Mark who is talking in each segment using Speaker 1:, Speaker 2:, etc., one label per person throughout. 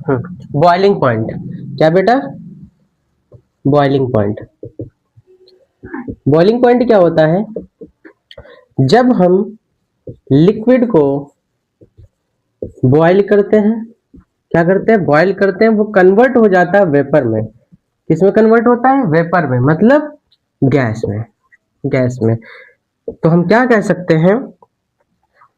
Speaker 1: Boiling point. क्या बेटा? Boiling point. Boiling point क्या होता है? जब हम लिक्विड को बॉयल करते हैं, क्या करते हैं? बॉयल करते हैं, वो कन्वर्ट हो जाता है वेपर में। किसमें कन्वर्ट होता है? वेपर में, मतलब गैस में। गैस में। तो हम क्या कह सकते हैं?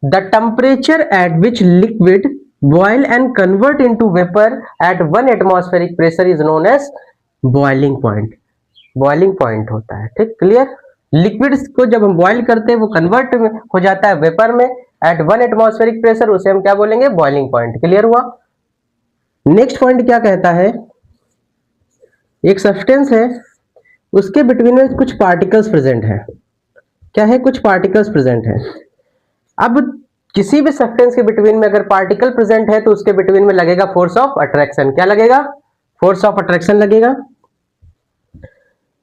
Speaker 1: The temperature at which liquid boil and convert into vapour at 1 atmospheric pressure is known as boiling point. Boiling point होता है। ठीक, क्लियर? लिक्विड्स को जब हम बॉयल करते हैं वो कन्वर्ट हो जाता है वेपर में एट 1 एटमॉस्फेरिक प्रेशर, उसे हम क्या बोलेंगे? Boiling point. क्लियर हुआ? नेक्स्ट पॉइंट क्या कहता है? एक सब्सटेंस है, उसके बिटवीन में कुछ पार्टिकल्स प्रेजेंट है। क्या है? कुछ पार्टिकल्स प्रेजेंट है। अब किसी भी सब्सटेंस के बिटवीन में अगर पार्टिकल प्रेजेंट है तो उसके बिटवीन में लगेगा फोर्स ऑफ अट्रैक्शन। क्या लगेगा? फोर्स ऑफ अट्रैक्शन लगेगा।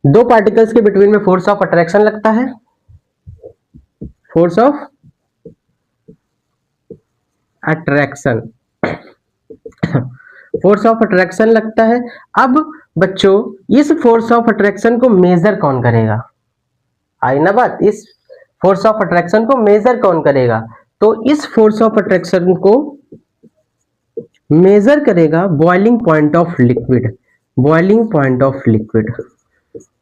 Speaker 1: दो पार्टिकल्स के बिटवीन में फोर्स ऑफ अट्रैक्शन लगता है। Force of attraction. Force of attraction लगता है। अब बच्चों, इस फोर्स ऑफ अट्रैक्शन को मेजर कौन करेगा? आई ना बात? इस फोर्स ऑफ अट्रैक्शन को मेजर कौन करेगा? तो इस फोर्स ऑफ अट्रैक्शन को मेजर करेगा boiling point of liquid. Boiling point of liquid.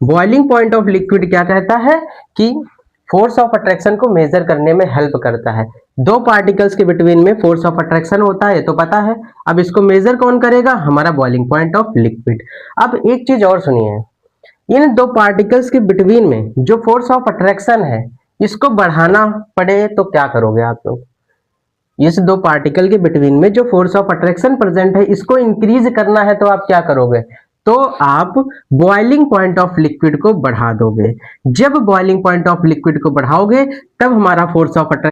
Speaker 1: Boiling point of liquid क्या कहता है कि फोर्स ऑफ अट्रैक्शन को मेजर करने में हेल्प करता है। दो पार्टिकल्स के बिटवीन में फोर्स ऑफ अट्रैक्शन होता है तो पता है। अब इसको मेजर कौन करेगा? हमारा बॉइलिंग पॉइंट ऑफ लिक्विड। अब एक चीज और सुनिए, इन दो पार्टिकल्स के बिटवीन में जो फोर्स ऑफ अट्रैक्शन है, इसको बढ़ाना पड़े तो क्या करोगे आप लोग? इस दो पार्टिकल के बिटवीन में जो फोर्स ऑफ अट्रैक्शन प्रेजेंट है, इसको इंक्रीज करना है तो आप क्या करोगे? तो आप बॉइलिंग पॉइंट ऑफ लिक्विड को बढ़ा दोगे। जब बॉइलिंग पॉइंट ऑफ लिक्विड को बढ़ाओगे तब हमारा फोर्स ऑफ अट्रैक्शन